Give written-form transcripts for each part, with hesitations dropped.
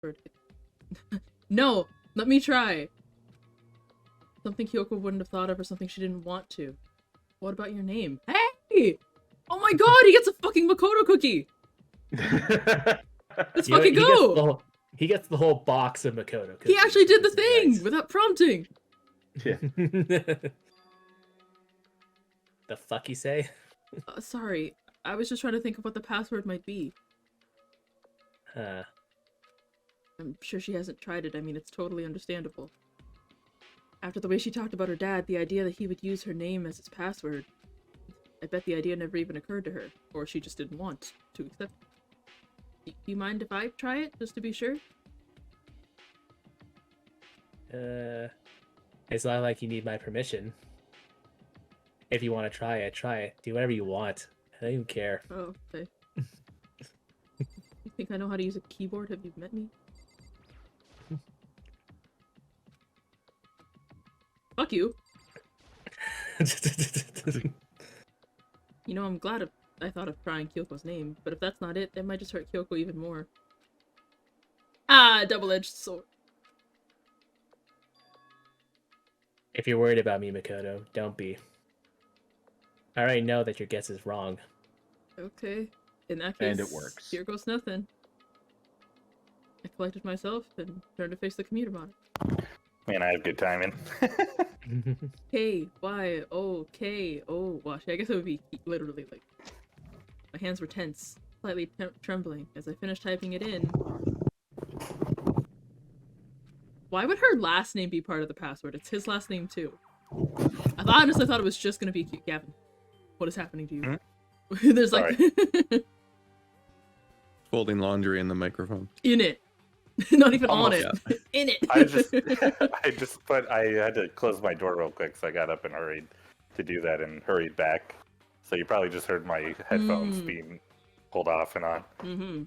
password. No! Let me try! Something Kyoko wouldn't have thought of or something she didn't want to. What about your name? Hey! Oh my god, he gets a fucking Makoto cookie! Let's fucking go! He gets the whole box of Makoto cookies. He actually did the thing nice. without prompting! Yeah. The fuck you say? Sorry, I was just trying to think of what the password might be. Huh. I'm sure she hasn't tried it, I mean, it's totally understandable. After the way she talked about her dad, the idea that he would use her name as his password, I bet the idea never even occurred to her, or she just didn't want to accept it. Do you mind if I try it, just to be sure? It's not like you need my permission. If you want to try it, try it. Do whatever you want. I don't even care. Oh, okay. You think I know how to use a keyboard? Have you met me? Fuck you. You know, I'm glad I thought of trying Kyoko's name, but if that's not it, that might just hurt Kyoko even more. Ah, double-edged sword. If you're worried about me, Makoto, don't be. I already know that your guess is wrong. Okay. In that case, And it works. Here goes nothing. I collected myself and turned to face the commuter monitor. Man, I have good timing. K-Y-O-K-O. Wash. I guess it would be literally like... My hands were tense, slightly trembling as I finished typing it in. Why would her last name be part of the password? It's his last name too. I honestly thought it was just gonna be Gavin. What is happening to you? Hmm? There's like... Folding laundry in the microphone. in it. Not even Almost, on it. In it. I had to close my door real quick, so I got up and hurried to do that and hurried back. So you probably just heard my headphones being pulled off and on. Mm-hmm.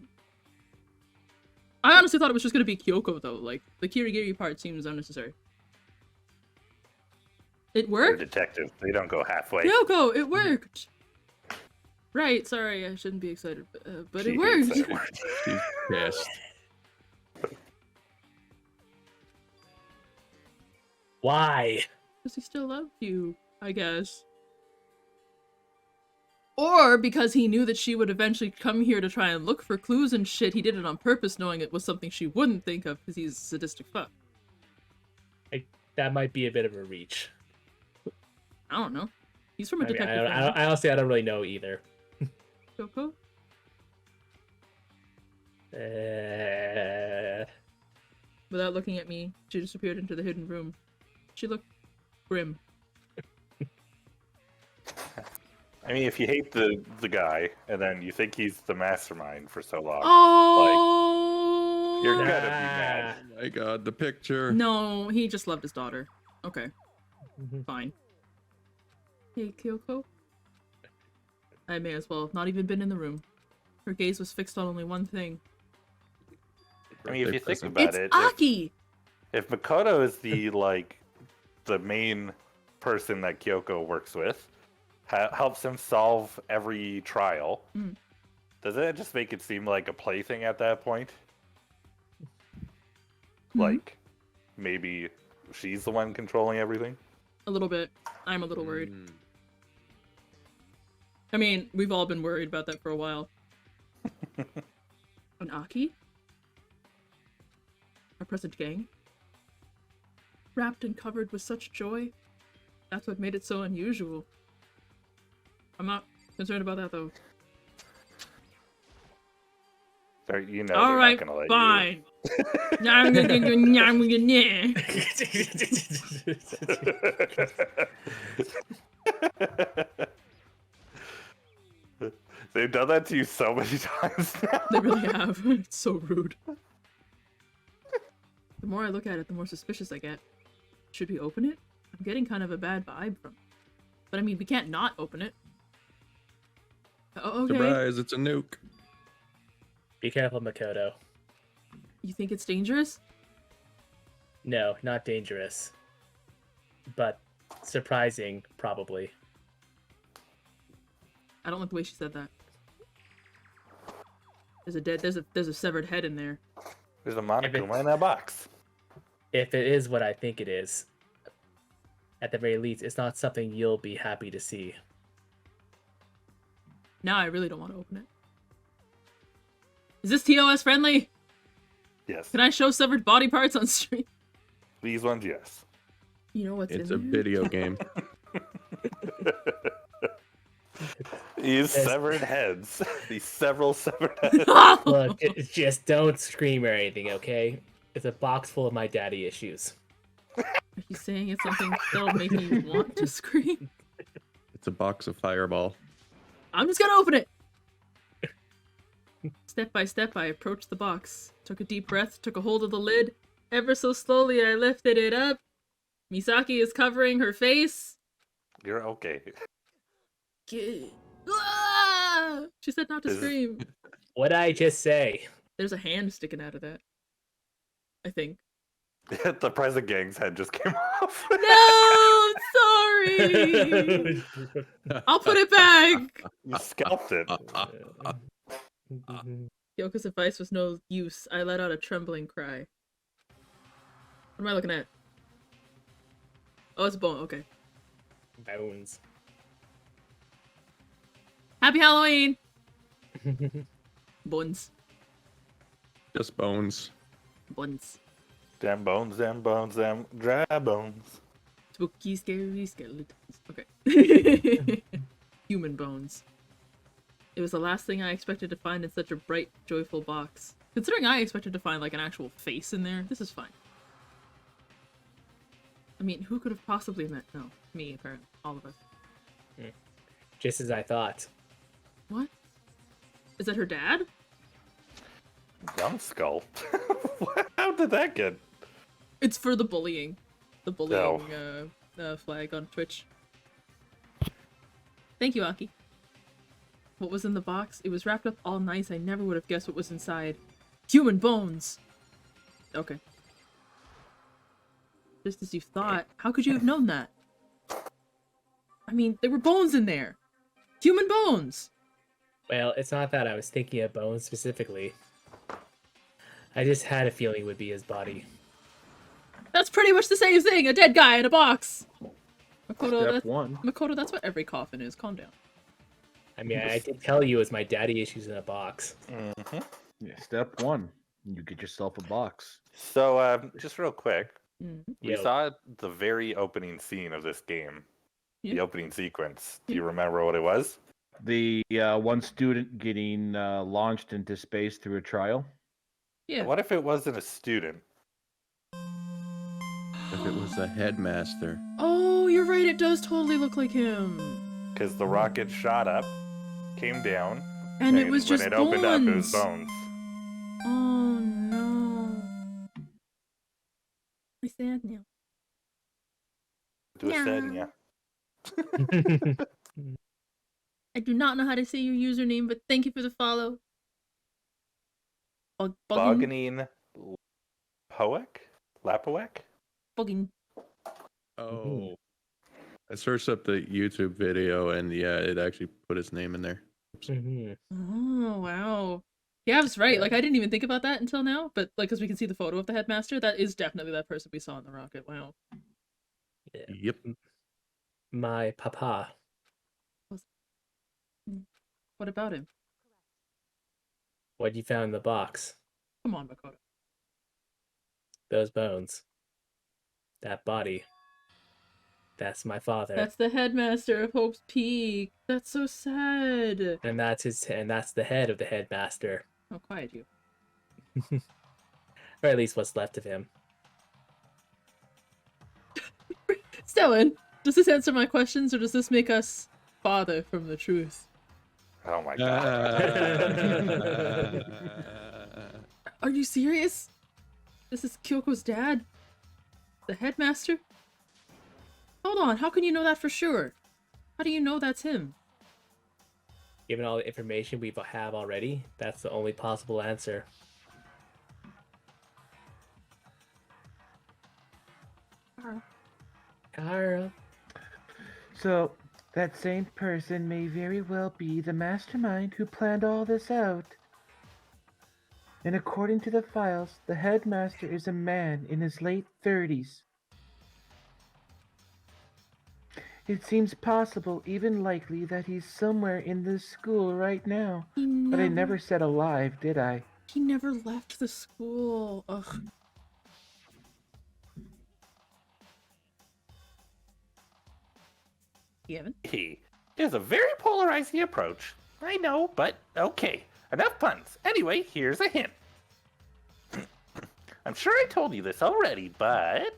I honestly thought it was just gonna be Kyoko though. Like the Kirigiri part seems unnecessary. It They're worked? detectives. They don't go halfway. Kyoko, it worked! Right, sorry, I shouldn't be excited, but it She worked! hates it. She's pissed. Why? Because he still loved you, I guess. Or because he knew that she would eventually come here to try and look for clues and shit, he did it on purpose knowing it was something she wouldn't think of because he's a sadistic fuck. That might be a bit of a reach. I don't know. He's from a I mean, detective family. I honestly, I don't really know either. Kyoko? Without looking at me, she disappeared into the hidden room. She looked grim. I mean, if you hate the guy and then you think he's the mastermind for so long, Oh! you're gonna be mad. Oh my god, the picture. No, he just loved his daughter. Okay, Mhm. fine. Hey, Kyoko? I may as well have not even been in the room. Her gaze was fixed on only one thing. I mean, if you think Birthday about It's it, Aki! if Makoto is the the main person that Kyoko works with, helps him solve every trial, does that just make it seem like a plaything at that point? Like, maybe she's the one controlling everything? A little bit. I'm a little worried. Mm. I mean, we've all been worried about that for a while. An Aki? Our present gang? Wrapped and covered with such joy? That's what made it so unusual. I'm not concerned about that though. You know, All they're right, not gonna let fine. They've done that to you so many times now. They really have. It's so rude. The more I look at it, the more suspicious I get. Should we open it? I'm getting kind of a bad vibe from it. But I mean, we can't not open it. Okay. Surprise, it's a nuke. Be careful, Makoto. You think it's dangerous? No, not dangerous. But surprising, probably. I don't like the way she said that. There's a severed head in there. There's a Monokuma in that box. If it is what I think it is, at the very least, it's not something you'll be happy to see. Now I really don't want to open it. Is this TOS friendly? Yes. Can I show severed body parts on stream? These ones, yes. You know what's It's in a there? video game. These Yes. severed heads. These several severed heads. Look, just don't scream or anything, okay? It's a box full of my daddy issues. Are you saying it's something that'll make me want to scream? It's a box of Fireball. I'm just gonna open it! Step by step, I approached the box. Took a deep breath, took a hold of the lid. Ever so slowly, I lifted it up. Misaki is covering her face. You're okay. Ah! She said not to Is- scream. What'd I just say? There's a hand sticking out of that. I think. The present gang's head just came off. No! Sorry! I'll put it back! You scalped it. Kyoko's advice was no use. I let out a trembling cry. What am I looking at? Oh, it's a bone. Okay. Bones. Happy Halloween! Buns. Just bones. Buns. Damn bones, damn bones, damn dry bones. Spooky, scary skeletons. Okay. Human bones. It was the last thing I expected to find in such a bright, joyful box. Considering I expected to find, like, an actual face in there, this is fine. I mean, who could have possibly meant? No, me, apparently. All of us. Just as I thought. What? Is that her dad? Young skull. How did that get? It's for the bullying. The bullying flag on Twitch. Thank you, Aki. What was in the box? It was wrapped up all nice. I never would have guessed what was inside. Human bones! Okay. Just as you thought. How could you have known that? I mean, there were bones in there! Human bones! Well, it's not that I was thinking of bones specifically. I just had a feeling it would be his body. That's pretty much the same thing! A dead guy in a box! Makoto, Step one. Makoto, that's what every coffin is. Calm down. I mean, I did tell you it was my daddy issues in a box. Mm-hmm. Yeah, step one. You get yourself a box. So, just real quick, Mhm. we Yo. saw the very opening scene of this game. Yeah. The opening sequence. Do you remember what it was? The one student getting launched into space through a trial. Yeah. What if it wasn't a student? If it was the headmaster. Oh, you're right. It does totally look like him. Because the rocket shot up, came down, And it was just when it opened up, it was bones. bones. Oh no. I sad now. It was said, Yeah. yeah. I do not know how to say your username, but thank you for the follow. Bugging. Bogganing Lapowek? Bugging. Oh. I searched up the YouTube video and yeah, it actually put his name in there. Mhm. Oh, wow. Yeah, I was right. Like, I didn't even think about that until now, but, like, because we can see the photo of the headmaster, that is definitely that person we saw in the rocket. Wow. Yeah. Yep. My papa. What about him? What you found in the box? Come on, Makoto. Those bones. That body. That's my father. That's the headmaster of Hope's Peak. That's so sad. And that's the head of the headmaster. Oh, quiet you. Or at least what's left of him. Stellan, does this answer my questions, or does this make us farther from the truth? Oh my god. Are you serious? This is Kyoko's dad? The headmaster? Hold on, how can you know that for sure? How do you know that's him? Given all the information we have already, that's the only possible answer. Karel. So, that same person may very well be the mastermind who planned all this out. And according to the files, the headmaster is a man in his late 30s. It seems possible, even likely, that he's somewhere in this school right now. But I never said alive, did I? He never left the school. Ugh. Gavin? He is a very polarizing approach. I know, but okay. Enough puns. Anyway, here's a hint. I'm sure I told you this already, but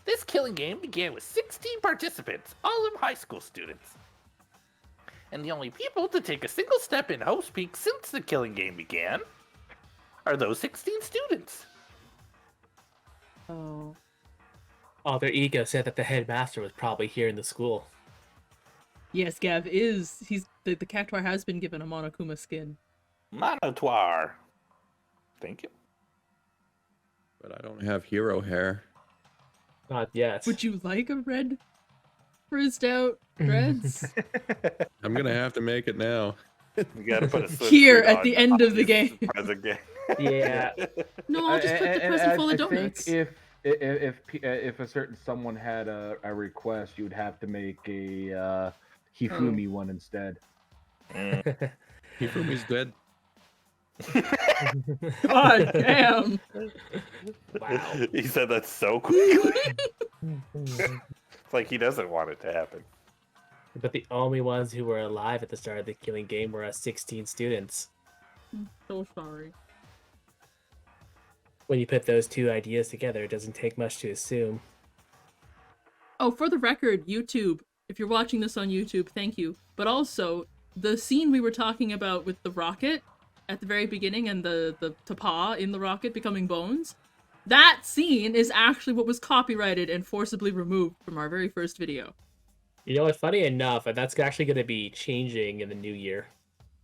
this killing game began with 16 participants, all of them high school students. And the only people to take a single step in Hope's Peak since the killing game began are those 16 students. Oh. All their ego said that the headmaster was probably here in the school. Yes, Gav is. The cactuar has been given a Monokuma skin. Monotoire. Thank you. But I don't have hero hair. Not yet. Would you like a red frizzed out dreads? I'm gonna have to make it now. You gotta put a swimsuit Here at on the end of the this game. present game. Yeah. No, I'll just put the present full of I think donuts. if a certain someone had a request, you'd have to make a Hifumi one instead. Hifumi's dead. God damn. Wow. He said that so quickly. It's like he doesn't want it to happen. But the only ones who were alive at the start of the killing game were us 16 students. I'm so sorry. When you put those two ideas together, it doesn't take much to assume. Oh, for the record, YouTube, if you're watching this on YouTube, thank you. But also, the scene we were talking about with the rocket at the very beginning and the tapa in the rocket becoming bones, that scene is actually what was copyrighted and forcibly removed from our very first video. You know what? Funny enough, that's actually going to be changing in the new year.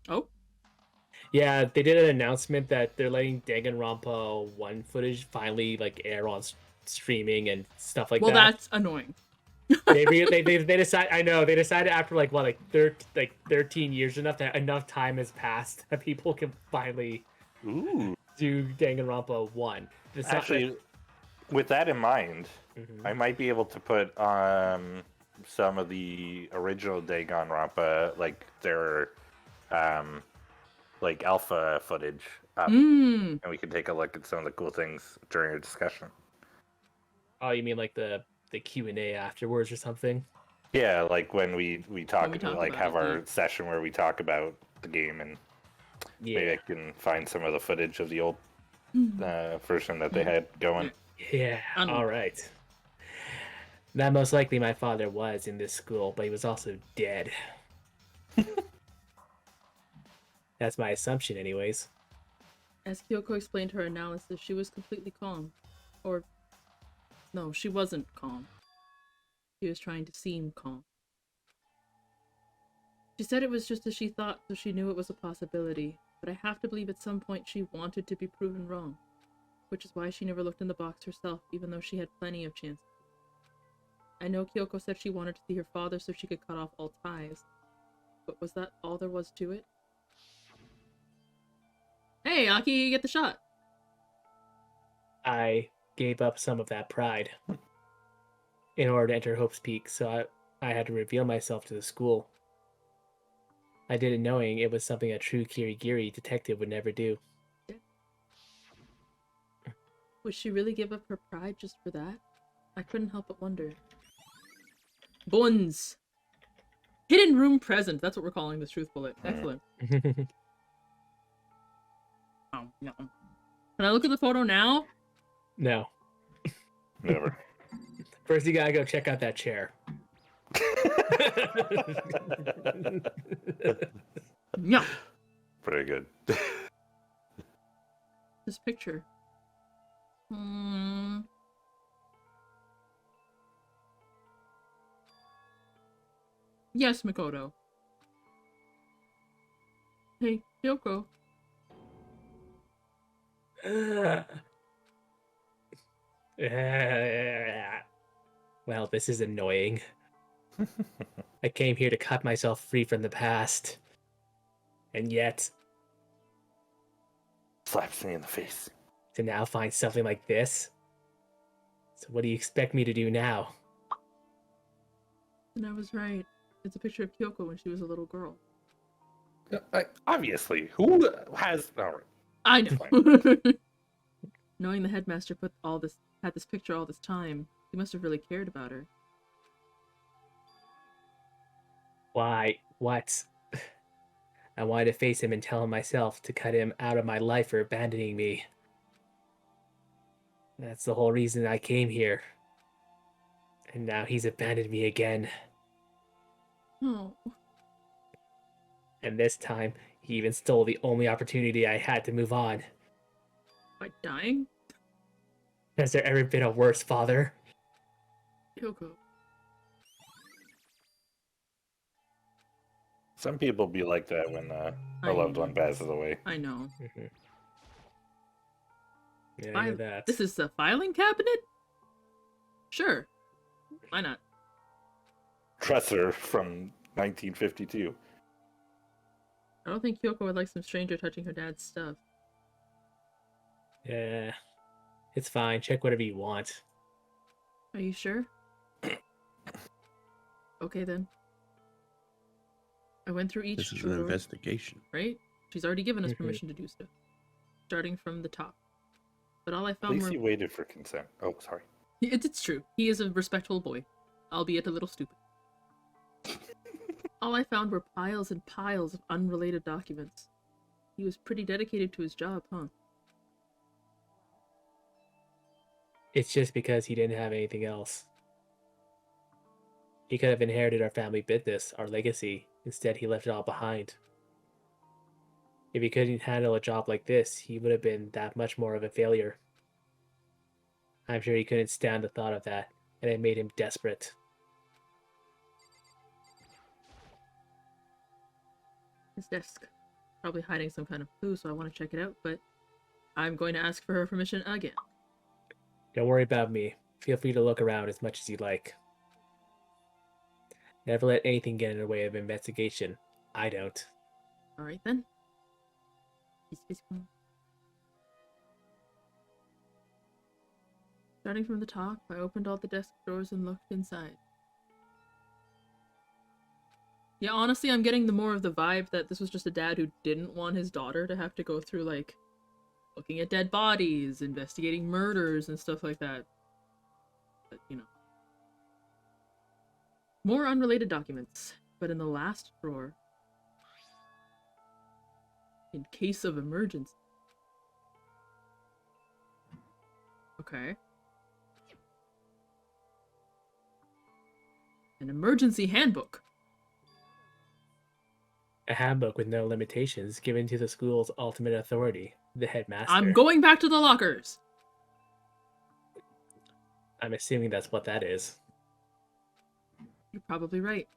Oh? Yeah, they did an announcement that they're letting Danganronpa 1 footage finally air on streaming and stuff like Well, that. that's annoying. they decided. I know they decided after 13 years, enough time has passed that people can finally Ooh. do Danganronpa 1. Actually, with that in mind, Mhm. I might be able to put some of the original Danganronpa, their alpha footage up, Mmm. and we can take a look at some of the cool things during our discussion. Oh, you mean the Q&A afterwards or something? Yeah, like when we talk, we talk like about have it, our yeah. session where we talk about the game, and maybe Yeah. I can find some of the footage of the old version that they had going. Yeah. I don't know. All right. That most likely my father was in this school, but he was also dead. That's my assumption, anyways. As Kyoko explained her analysis, she was completely calm. Or, no, she wasn't calm. She was trying to seem calm. She said it was just as she thought, so she knew it was a possibility. But I have to believe at some point she wanted to be proven wrong. Which is why she never looked in the box herself, even though she had plenty of chances. I know Kyoko said she wanted to see her father so she could cut off all ties. But was that all there was to it? Hey, Aki, you get the shot. I gave up some of that pride in order to enter Hope's Peak, so I had to reveal myself to the school. I did it knowing it was something a true Kirigiri detective would never do. Would she really give up her pride just for that? I couldn't help but wonder. Buns! Hidden room present. That's what we're calling this truth bullet. Excellent. Oh, no. Can I look at the photo now? No. Never. First, you gotta go check out that chair. No. Pretty good. This picture. Yes, Makoto. Hey, Kyoko. Well, this is annoying. I came here to cut myself free from the past. And yet... Slaps me in the face. To now find something like this? So what do you expect me to do now? And I was right. It's a picture of Kyoko when she was a little girl. Obviously, who has? All right. I know. Knowing the headmaster had this picture all this time, he must have really cared about her. Why? What? I wanted to face him and tell him myself to cut him out of my life for abandoning me. That's the whole reason I came here. And now he's abandoned me again. Oh. And this time, he even stole the only opportunity I had to move on. By dying? Has there ever been a worse father? Kyoko. Some people be like that when a loved one passes away. I know. Yeah, I know that. This is a filing cabinet? Sure. Why not? Dresser from 1952. I don't think Kyoko would like some stranger touching her dad's stuff. Yeah. It's fine. Check whatever you want. Are you sure? Okay then. I went through each This is an drawer, investigation. right? She's already given us permission to do stuff. Starting from the top. But all I At found least were... he waited for consent. Oh, sorry. It's true. He is a respectful boy. Albeit a little stupid. All I found were piles and piles of unrelated documents. He was pretty dedicated to his job, huh? It's just because he didn't have anything else. He could have inherited our family business, our legacy. Instead, he left it all behind. If he couldn't handle a job like this, he would have been that much more of a failure. I'm sure he couldn't stand the thought of that, and it made him desperate. His desk. Probably hiding some kind of clue, so I want to check it out, but I'm going to ask for her permission again. Don't worry about me. Feel free to look around as much as you like. Never let anything get in the way of investigation. I don't. Alright then. Peace. Starting from the top, I opened all the desk drawers and looked inside. Yeah, honestly, I'm getting the more of the vibe that this was just a dad who didn't want his daughter to have to go through, like, looking at dead bodies, investigating murders, and stuff like that. But, you know. More unrelated documents, but in the last drawer. In case of emergency. Okay. An emergency handbook. A handbook with no limitations given to the school's ultimate authority, the headmaster. I'm going back to the lockers! I'm assuming that's what that is. You're probably right.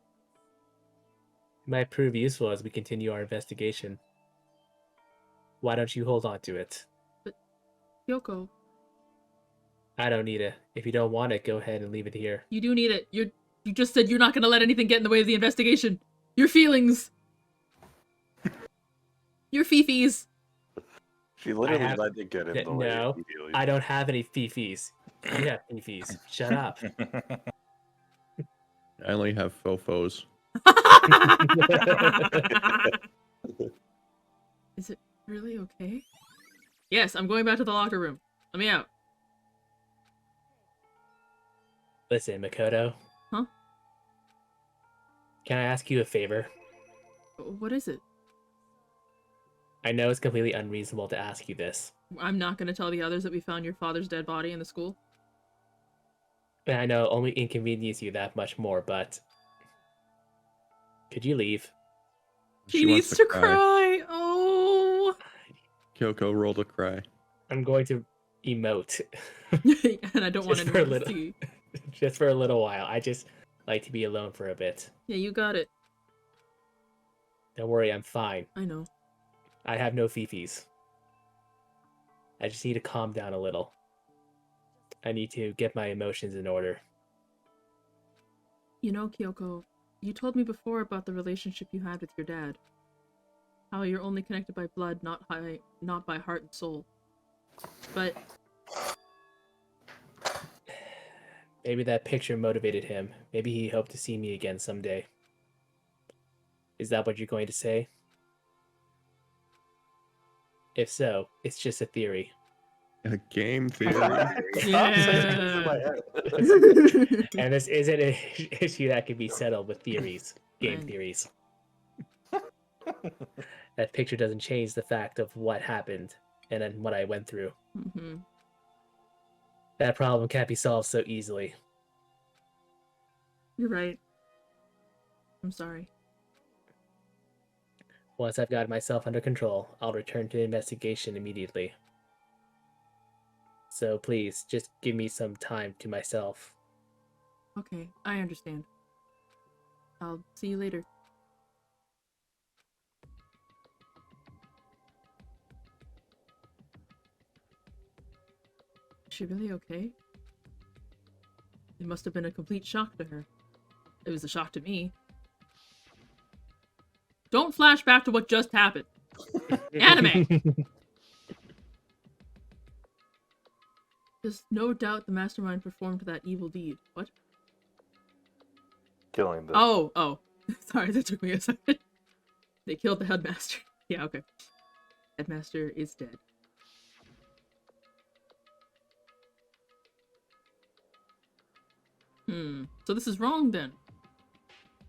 It might prove useful as we continue our investigation. Why don't you hold on to it? But, Kyoko, I don't need it. If you don't want it, go ahead and leave it here. you do need it. You just said you're not gonna let anything get in the way of the investigation. Your feelings. Your fifis. She literally let it get in the way. No, immediately. I don't have any fifis. You have fifis. Shut up. I only have fofos. Is it really okay? Yes, I'm going back to the locker room. Let me out. Listen, Makoto. Huh? Can I ask you a favor? What is it? I know it's completely unreasonable to ask you this. I'm not gonna tell the others that we found your father's dead body in the school. And I know it only inconvenience you that much more, but... Could you leave? She wants needs to cry. Oh. Kyoko rolled a cry. I'm going to emote. And I don't want Just for a anyone to little. see. Just for a little while. I just like to be alone for a bit. Yeah, you got it. Don't worry, I'm fine. I know. I have no fifis. I just need to calm down a little. I need to get my emotions in order. You know, Kyoko, you told me before about the relationship you had with your dad. how you're only connected by blood, not by heart and soul. But Maybe that picture motivated him. Maybe he hoped to see me again someday. Is that what you're going to say? If so, it's just a theory. A game theory. yeah. And this isn't an issue that can be settled with theories, game Right. theories. That picture doesn't change the fact of what happened and then what I went through. Mm-hmm. That problem can't be solved so easily. You're right. I'm sorry. Once I've got myself under control, I'll return to the investigation immediately. So please, just give me some time to myself. Okay, I understand. I'll see you later. Is she really okay? It must have been a complete shock to her. It was a shock to me. Don't flash back to what just happened. Anime! There's no doubt the mastermind performed that evil deed. What? Killing the Oh. Sorry, that took me a second. They killed the headmaster. Yeah, okay. Headmaster is dead. So this is wrong then.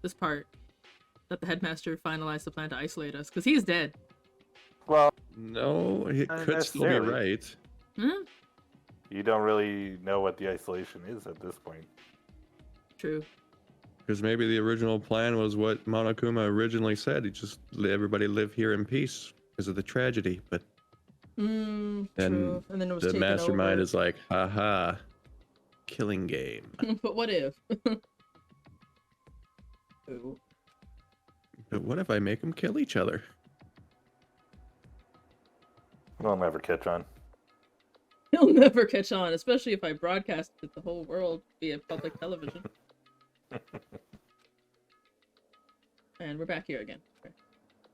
This part. That the headmaster finalized the plan to isolate us. Because he's dead. well, No, it Not could still be necessarily. right. Hmm? you don't really know what the isolation is at this point. True. Because maybe the original plan was what Monokuma originally said. He just let everybody live here in peace because of the tragedy. But True. And then it was the taken mastermind over. is like, haha, killing game. But what if? Ooh. But what if I make them kill each other? We'll never catch on. He'll never catch on, especially if I broadcast it to the whole world via public television. And we're back here again. Okay.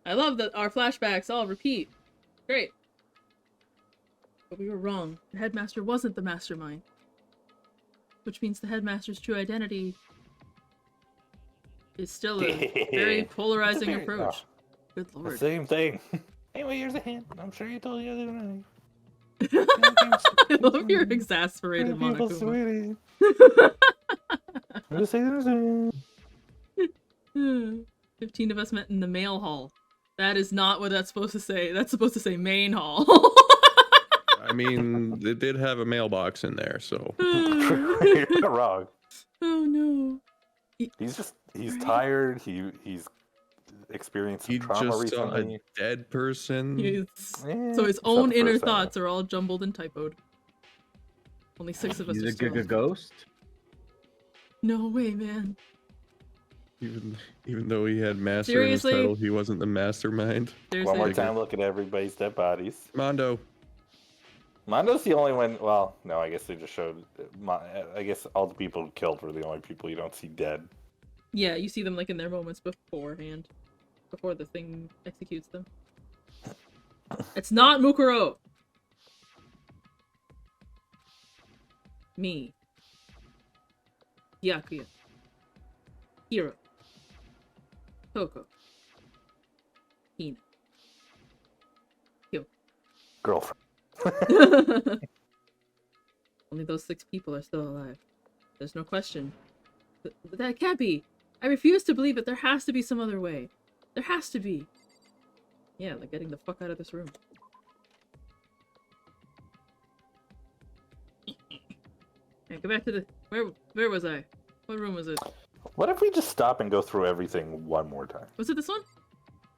I love that our flashbacks all repeat. Great. But we were wrong. The headmaster wasn't the mastermind. Which means the headmaster's true identity is still a very polarizing approach. Good The lord. same thing. Anyway, here's a hint. I'm sure you told the other night. I love your exasperated People Monokuma. sweating. I'm just saying. 15 of us met in the mail hall. That is not what that's supposed to say. That's supposed to say main hall. I mean, they did have a mailbox in there, so. You're not wrong. Oh no. He's Right. tired. He's experienced some He trauma just saw recently. a dead person. So his except own the inner first time. thoughts are all jumbled and typoed. Only 6 of us He's are a still. Giga Ghost. No way, man. Even though he had master Seriously? in his title, he wasn't the mastermind. There's One more a- time, look at everybody's dead bodies. Mondo. Mondo's the only one. Well, no, I guess they just showed. I guess all the people killed were the only people you don't see dead. Yeah, you see them like in their moments beforehand. Before the thing executes them. It's not Mukuro! Me. Byakuya. Hiro. Toko. Hina. Girlfriend. Only those 6 people are still alive. There's no question. But that can't be! I refuse to believe it. There has to be some other way. There has to be. Yeah, like getting the fuck out of this room. Yeah, go back to the... Where was I? What room was it? What if we just stop and go through everything one more time? Was it this one?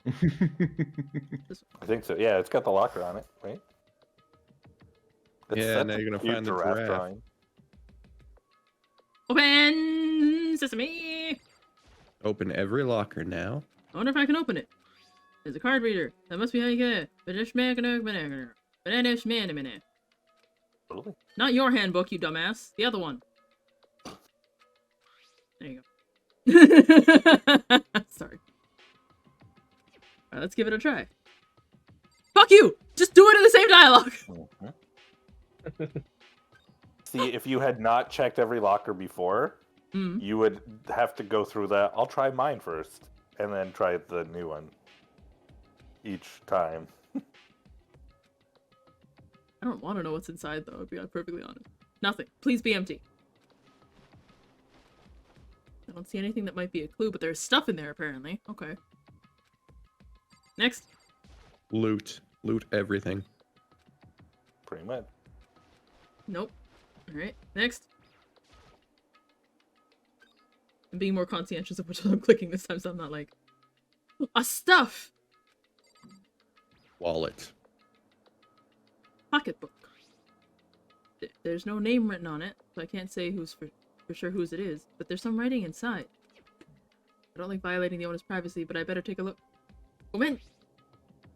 I think so. Yeah, it's got the locker on it, right? Yeah, that's now a you're gonna cute find the giraffe. drawing. Open sesame! Open every locker now. I wonder if I can open it. There's a card reader. That must be how you get it. Totally. Not your handbook, you dumbass. The other one. There you go. Sorry. Alright, let's give it a try. fuck you! Just do it in the same dialogue! See, if you had not checked every locker before, you would have to go through that. I'll try mine first, and then try the new one each time. I don't want to know what's inside, though, to be perfectly honest. Nothing. Please be empty. I don't see anything that might be a clue, but there's stuff in there, apparently. Okay. Next. Loot. Loot everything. Pretty much. Nope. Alright, next. I'm being more conscientious of which I'm clicking this time, so I'm not like... A stuff! Wallet. Pocketbook. There's no name written on it, so I can't say who's for sure whose it is, but there's some writing inside. I don't like violating the owner's privacy, but I better take a look. Oh man!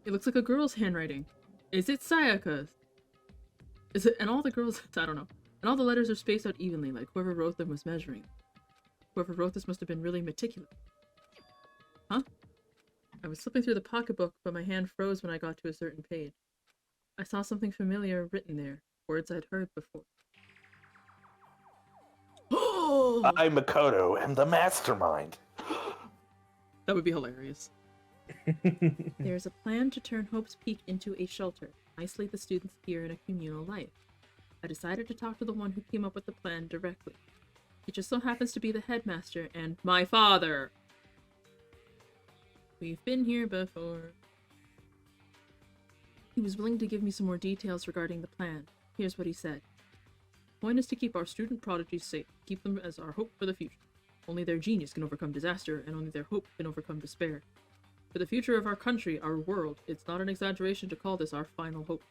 It looks like a girl's handwriting. Is it Sayaka's? Is it? And all the girls... I don't know. And all the letters are spaced out evenly, like whoever wrote them was measuring. Whoever wrote this must have been really meticulous. Huh? I was flipping through the pocketbook, but my hand froze when I got to a certain page. I saw something familiar written there, words I'd heard before. Oh! I, Makoto, am the mastermind. That would be hilarious. There's a plan to turn Hope's Peak into a shelter, isolate the students here in a communal life. I decided to talk to the one who came up with the plan directly. He just so happens to be the headmaster and my father. We've been here before. He was willing to give me some more details regarding the plan. Here's what he said. The point is to keep our student prodigies safe, keep them as our hope for the future. Only their genius can overcome disaster, and only their hope can overcome despair. For the future of our country, our world, it's not an exaggeration to call this our final hope.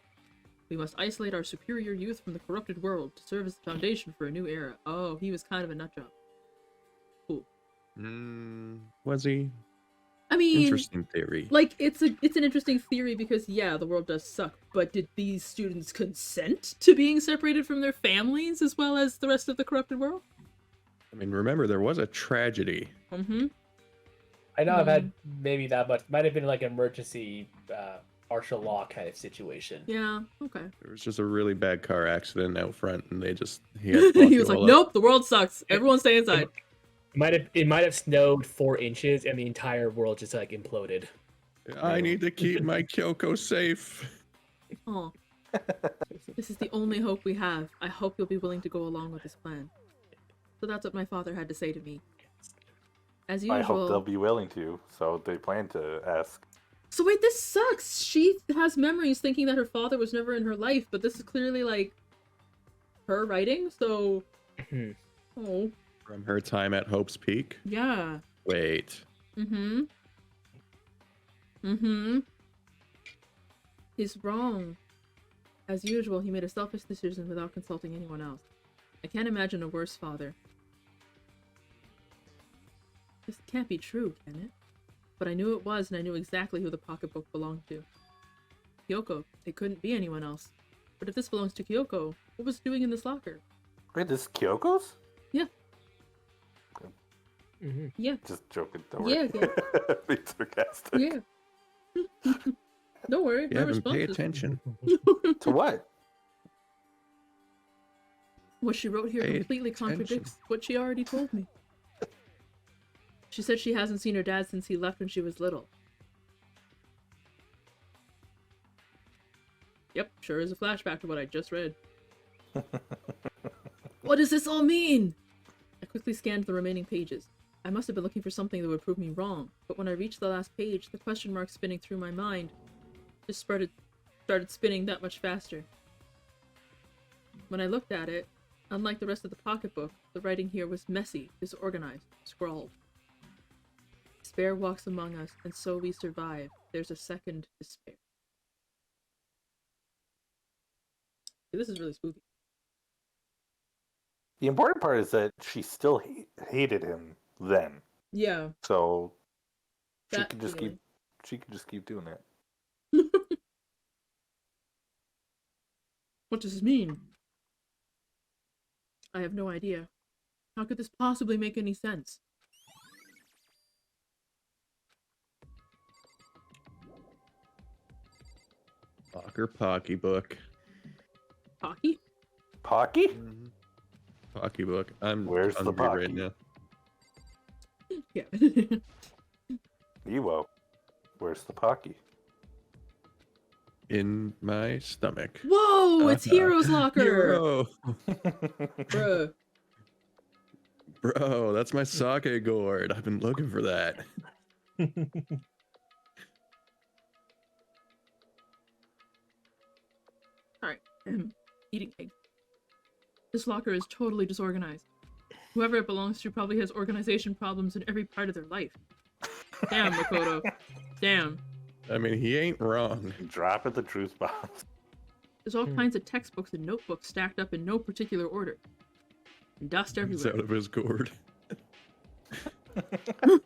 We must isolate our superior youth from the corrupted world to serve as the foundation for a new era. Oh, he was kind of a nutjob. Cool. Was he? I mean, Interesting theory. like, it's an interesting theory because, yeah, the world does suck, but did these students consent to being separated from their families as well as the rest of the corrupted world? I mean, remember, there was a tragedy. Mm-hmm. I know I've had maybe that much. Might have been like an emergency martial law kind of situation. Yeah, okay. There was just a really bad car accident out front, and they just... He, had to lock He you was like, all up. nope, the world sucks. Everyone stay inside. It might have snowed 4 inches and the entire world just like imploded. I need to keep my Kyoko safe. Oh. This is the only hope we have. I hope you'll be willing to go along with this plan. So that's what my father had to say to me. As usual. I hope they'll be willing to, so they plan to ask. So wait, this sucks! She has memories thinking that her father was never in her life, but this is clearly, like, her writing, so... Oh. From her time at Hope's Peak? Yeah. Wait. Mm-hmm. He's wrong. As usual, he made a selfish decision without consulting anyone else. I can't imagine a worse father. This can't be true, can it? But I knew it was, and I knew exactly who the pocketbook belonged to. Kyoko. It couldn't be anyone else. But if this belongs to Kyoko, what was it doing in this locker? Wait, this is Kyoko's? Yeah. Mm-hmm. Yeah. Just joking, don't Yeah, worry. Being sarcastic. Yeah. Don't worry, my Gavin, pay response is... attention. To what? What she wrote here Pay completely attention. contradicts what she already told me. She said she hasn't seen her dad since he left when she was little. Yep, sure is a flashback to what I just read. What does this all mean? I quickly scanned the remaining pages. I must have been looking for something that would prove me wrong, but when I reached the last page, the question mark spinning through my mind just started spinning that much faster. When I looked at it, unlike the rest of the pocketbook, the writing here was messy, disorganized, scrawled. Despair walks among us, and so we survive. There's a second despair. This is really spooky. The important part is that she still hated him then. Yeah. So she That could just feeling. keep doing it. What does this mean? I have no idea. How could this possibly make any sense? Locker pocketbook. Pocky? Pocky? Pocketbook. I'm Where's the hungry right Pocky? now. Yeah. Niwo. Where's the Pocky? In my stomach. Whoa, it's Hiro's locker! Hiro! Bruh. Bro, that's my sake gourd. I've been looking for that. Alright, eating eggs. This locker is totally disorganized. Whoever it belongs to probably has organization problems in every part of their life. Damn, Makoto. Damn. I mean, he ain't wrong. Drop at the truth bomb. There's all kinds of textbooks and notebooks stacked up in no particular order. And dust He's everywhere. out of his gourd. I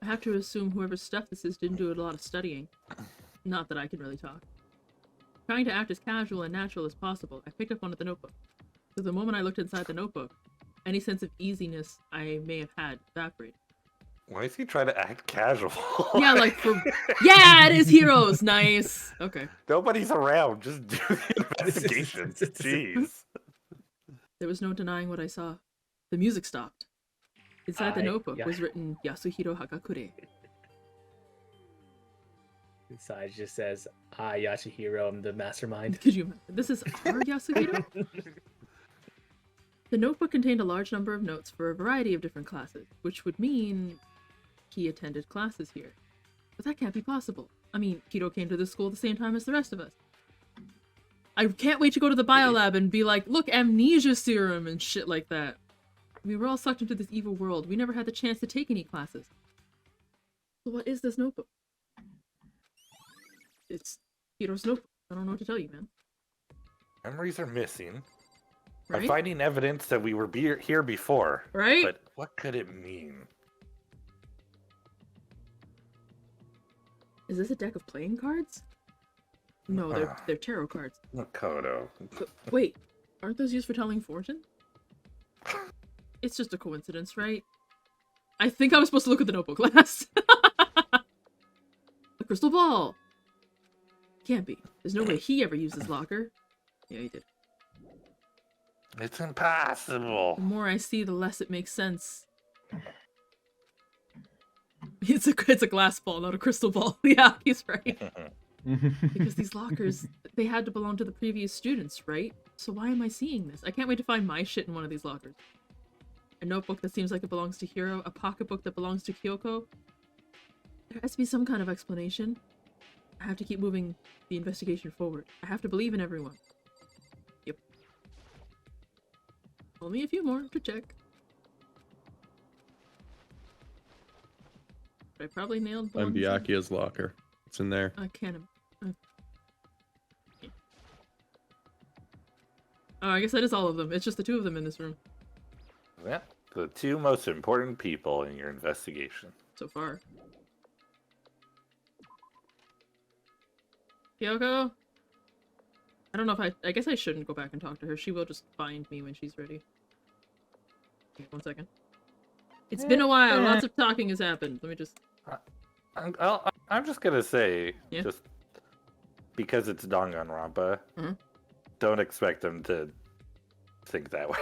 have to assume whoever's stuff this is didn't do a lot of studying. Not that I can really talk. Trying to act as casual and natural as possible, I picked up one of the notebooks. So the moment I looked inside the notebook, any sense of easiness I may have had evaporated. Why is he trying to act casual? Yeah, like for... Yeah, it is Heroes! Nice! Okay. Nobody's around. Just do the investigation. Jeez. There was no denying what I saw. The music stopped. Inside the notebook yeah. was written Yasuhiro Hagakure. Inside it just says, Yashihiro, I'm the mastermind. Could you imagine? This is our Yasuhiro? The notebook contained a large number of notes for a variety of different classes, which would mean he attended classes here. But that can't be possible. I mean, Hiro came to this school at the same time as the rest of us. I can't wait to go to the biolab and be like, look, amnesia serum and shit like that. We were all sucked into this evil world. We never had the chance to take any classes. So what is this notebook? It's Hiro's notebook. I don't know what to tell you, man. Memories are missing. Right? I'm finding evidence that we were here before. Right? But what could it mean? Is this a deck of playing cards? No, they're tarot cards. Makoto. But wait, aren't those used for telling fortune? It's just a coincidence, right? I think I was supposed to look at the notebook last. A crystal ball! Can't be. There's no way he ever used his locker. Yeah, he did. It's impossible. The more I see, the less it makes sense. It's a glass ball, not a crystal ball. Yeah, he's right. Because these lockers, they had to belong to the previous students, right? So why am I seeing this? I can't wait to find my shit in one of these lockers. A notebook that seems like it belongs to Hiro, a pocketbook that belongs to Kyoko. There has to be some kind of explanation. I have to keep moving the investigation forward. I have to believe in everyone. Yep. Only a few more to check. But I probably nailed one. I'm Byakuya's locker. It's in there. I can't. Oh, I guess that is all of them. It's just the two of them in this room. Yeah, the two most important people in your investigation. So far. Kyoko? I don't know if I guess I shouldn't go back and talk to her. She will just find me when she's ready. Okay, 1 second. It's been a while. Lots of talking has happened. Let me just... I'm just gonna say, Yeah? just because it's Danganronpa, Mhm. don't expect them to think that way.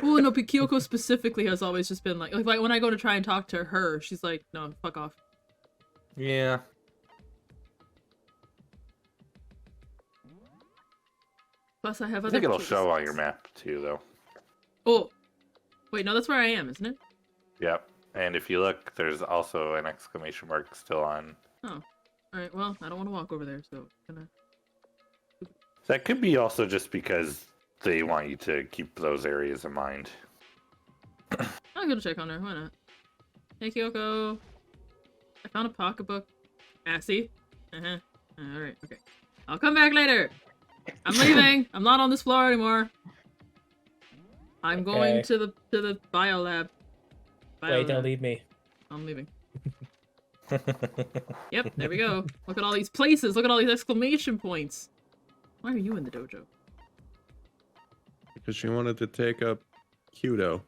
Well, no, but Kyoko specifically has always just been like when I go to try and talk to her, she's like, no, fuck off. Yeah. Plus, I have I other think it'll clues. show on your map too, though. Oh, wait, no, that's where I am, isn't it? Yep. And if you look, there's also an exclamation mark still on. Oh, all right. Well, I don't want to walk over there, so I'm gonna. That could be also just because they want you to keep those areas in mind. I'm gonna check on her. Why not? Hey, Kyoko. I found a pocketbook. Ah, see? Uh-huh. All right. Okay. I'll come back later. I'm leaving. I'm not on this floor anymore. I'm going to the biolab. Wait, don't leave me. I'm leaving. Yep, there we go. Look at all these places. Look at all these exclamation points. Why are you in the dojo? Because she wanted to take up Kudo.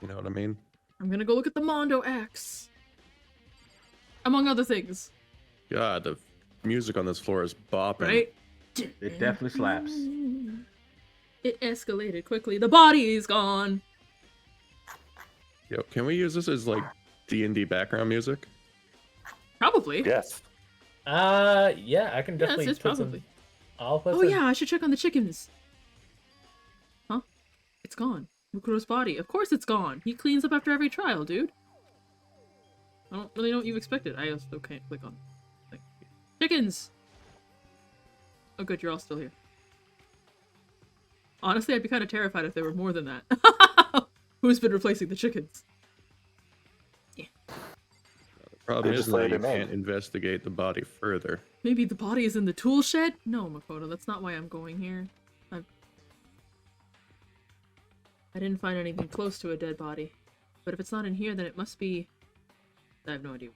You know what I mean? I'm gonna go look at the Mondo Axe. Among other things. God, the music on this floor is bopping. Right? It definitely slaps. It escalated quickly. The body is gone. Yo, can we use this as like D&D background music? Probably. Yes. Yeah, I can Yeah, definitely it's put probably. some. I'll put Oh some. yeah, I should check on the chickens. Huh? It's gone. Mukuro's body. Of course it's gone. He cleans up after every trial, dude. I don't really know what you expected. I also can't click on it. Like, chickens! Oh good, you're all still here. Honestly, I'd be kind of terrified if there were more than that. Who's been replacing the chickens? The problem They is just that laid you him in. can't investigate the body further. Maybe the body is in the tool shed? No, Makoto, that's not why I'm going here. I didn't find anything close to a dead body. But if it's not in here, then it must be... I have no idea.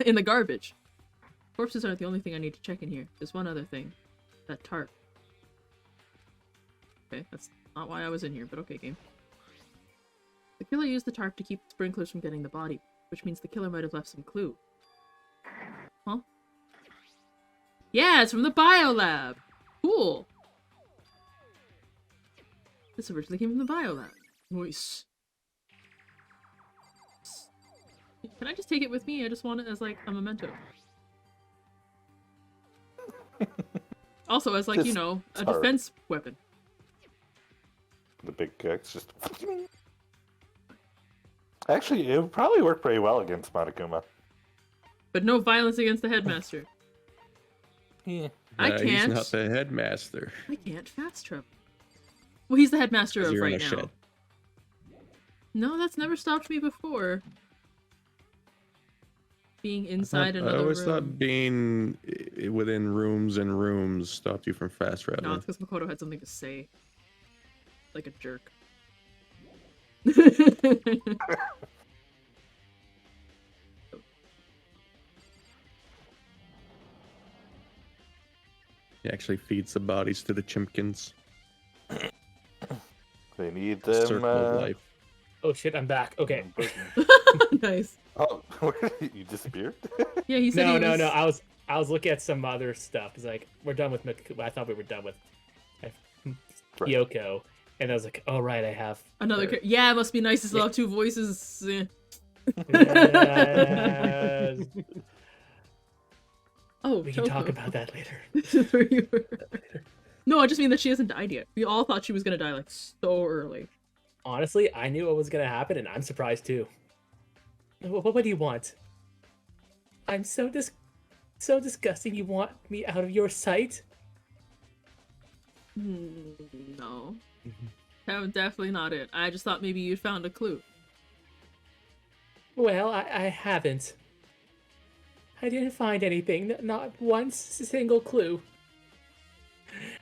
In the garbage. Corpses aren't the only thing I need to check in here. There's one other thing. That tarp. Okay, that's not why I was in here, but okay, game. The killer used the tarp to keep the sprinklers from getting the body, which means the killer might have left some clue. Huh? Yeah, it's from the biolab! Cool! This originally came from the biolab. Nice. Can I just take it with me? I just want it as, like, a memento. Also, as, like, you know, a Tarp. defense weapon. The big kicks just. Actually, it would probably work pretty well against Monokuma. But no violence against the headmaster. Yeah. I He's can't. not the headmaster. I can't fast travel. Well, he's the headmaster 'Cause of you're in right a now. shed. No, that's never stopped me before. Being inside I another always room. thought being within rooms and rooms stopped you from fast No, traveling. it's because Makoto had something to say. Like a jerk. He actually feeds the bodies to the chimkins. They need The them. circle of life. Oh shit, I'm back. Okay. Nice. Oh, you disappeared? Yeah, he said No, he no, was... no. I was looking at some other stuff. It's like we're done with I thought we were done with Kyoko, and I was like, oh right, I have Another her. Yeah, it must be nice to still have two voices. Eh. Yes. Oh, We can Toko. talk about that later. This is where you were. No, I just mean that she hasn't died yet. We all thought she was gonna die, like, so early. Honestly, I knew what was gonna happen, and I'm surprised too. What do you want? I'm so disgusting. You want me out of your sight? No. That was definitely not it. I just thought maybe you'd found a clue. Well, I haven't. I didn't find anything. Not one single clue.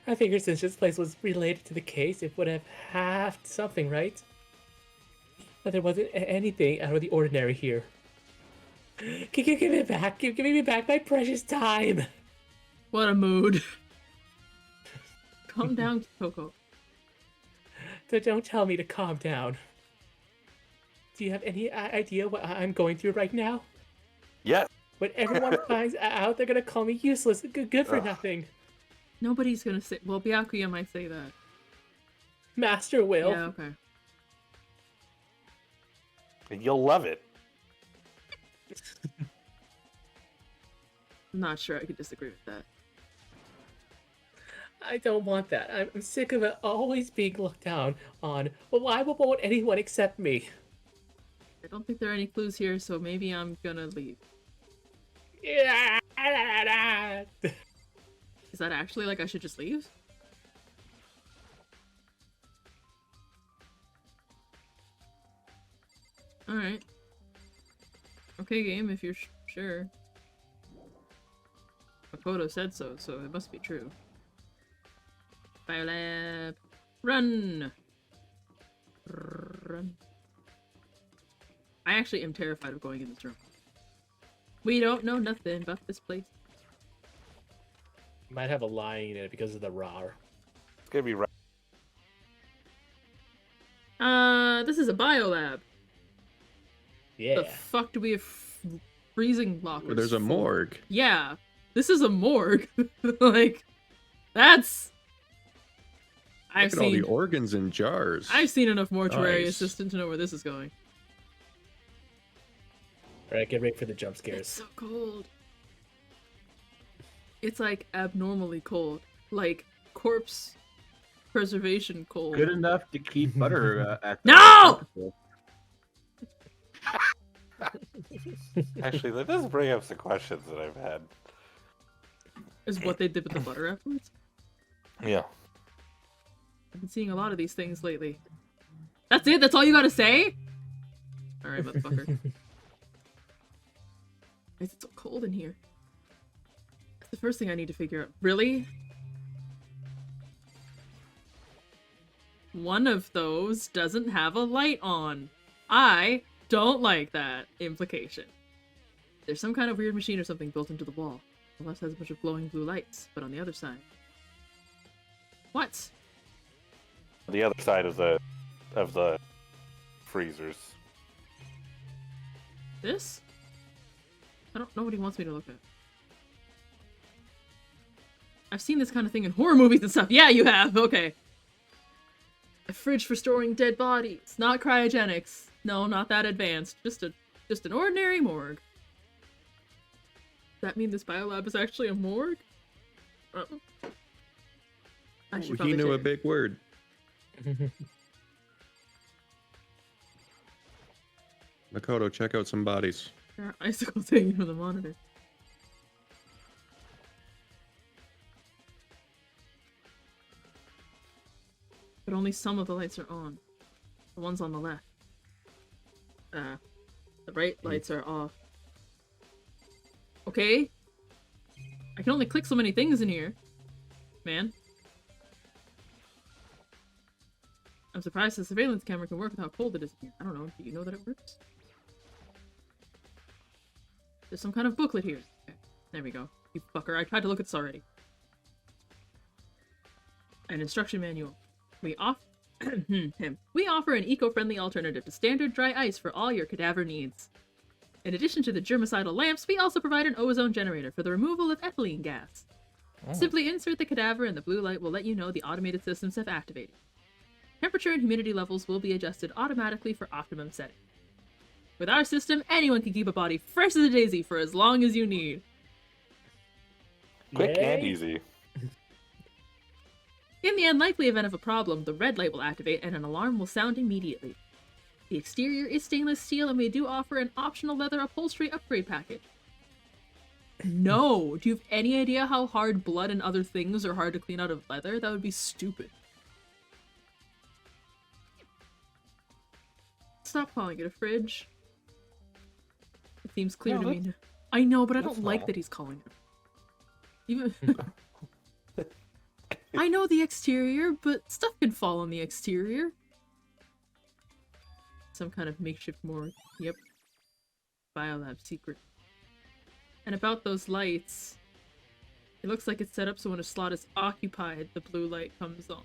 I figured since this place was related to the case, it would have had something, right? But there wasn't anything out of the ordinary here. Give it back. Give me back my precious time. What a mood. Calm down, Toko. Don't tell me to calm down. Do you have any idea what I'm going through right now? Yeah. When everyone finds out, they're gonna call me useless, good for nothing. Nobody's gonna say... Well, Byakuya might say that. Master will. Yeah, okay. And you'll love it. I'm not sure I could disagree with that. I don't want that. I'm sick of it always being looked down on. Well, why won't anyone accept me? I don't think there are any clues here, so maybe I'm gonna leave. Yeah. Is that actually like I should just leave? Alright. Okay, game, if you're sure. Makoto said so, so it must be true. Biolab. Run! Run. I actually am terrified of going in this room. We don't know nothing about this place. Might have a line in it because of the RAR. It's gonna be right. This is a biolab. Yeah. The fuck do we have freezing lockers. There's a full. morgue. Yeah, this is a morgue. Like, that's. Look at all the organs in jars. I've seen enough mortuary Nice. assistant to know where this is going. Alright, get ready for the jump It's scares. so cold. It's like abnormally cold, like corpse preservation cold. Good enough to keep butter at the No! temperature. Actually, that does bring up some questions that I've had. Is what they did with the butter afterwards. Yeah. I've been seeing a lot of these things lately. That's it? That's all you gotta say? Alright, motherfucker. Why is it so cold in here? That's the first thing I need to figure out. Really? One of those doesn't have a light on. I don't like that implication. There's some kind of weird machine or something built into the wall. The left has a bunch of glowing blue lights, but on the other side. What? The other side of the freezers. This? I don't know what he wants me to look at. I've seen this kind of thing in horror movies and stuff. Yeah, you have. Okay. A fridge for storing dead bodies, not cryogenics. No, not that advanced. Just an ordinary morgue. Does that mean this biolab is actually a morgue? I should He probably knew a check. big word. Makoto, check out some bodies. There are icicles hanging from the monitor. But only some of the lights are on. The ones on the left. The right lights are off. Okay. I can only click so many things in here. Man. I'm surprised the surveillance camera can work with how cold it is in here. I don't know. Do you know that it works? There's some kind of booklet here. Okay. There we go. You fucker. I tried to look at this already. An instruction manual. We offer an eco-friendly alternative to standard dry ice for all your cadaver needs. In addition to the germicidal lamps, we also provide an ozone generator for the removal of ethylene gas. Simply insert the cadaver and the blue light will let you know the automated systems have activated. Temperature and humidity levels will be adjusted automatically for optimum setting. With our system, anyone can keep a body fresh as a daisy for as long as you need. Quick and Yay. easy. In the unlikely event of a problem, the red light will activate and an alarm will sound immediately. The exterior is stainless steel and we do offer an optional leather upholstery upgrade package. No! Do you have any idea how hard blood and other things are hard to clean out of leather? That would be stupid. Stop calling it a fridge. It seems clear No, to me. that's- I know, but I that's don't like normal. that he's calling it. Even. I know the exterior, but stuff can fall on the exterior. Some kind of makeshift morgue. Yep. Biolab secret. And about those lights, it looks like it's set up so when a slot is occupied, the blue light comes on.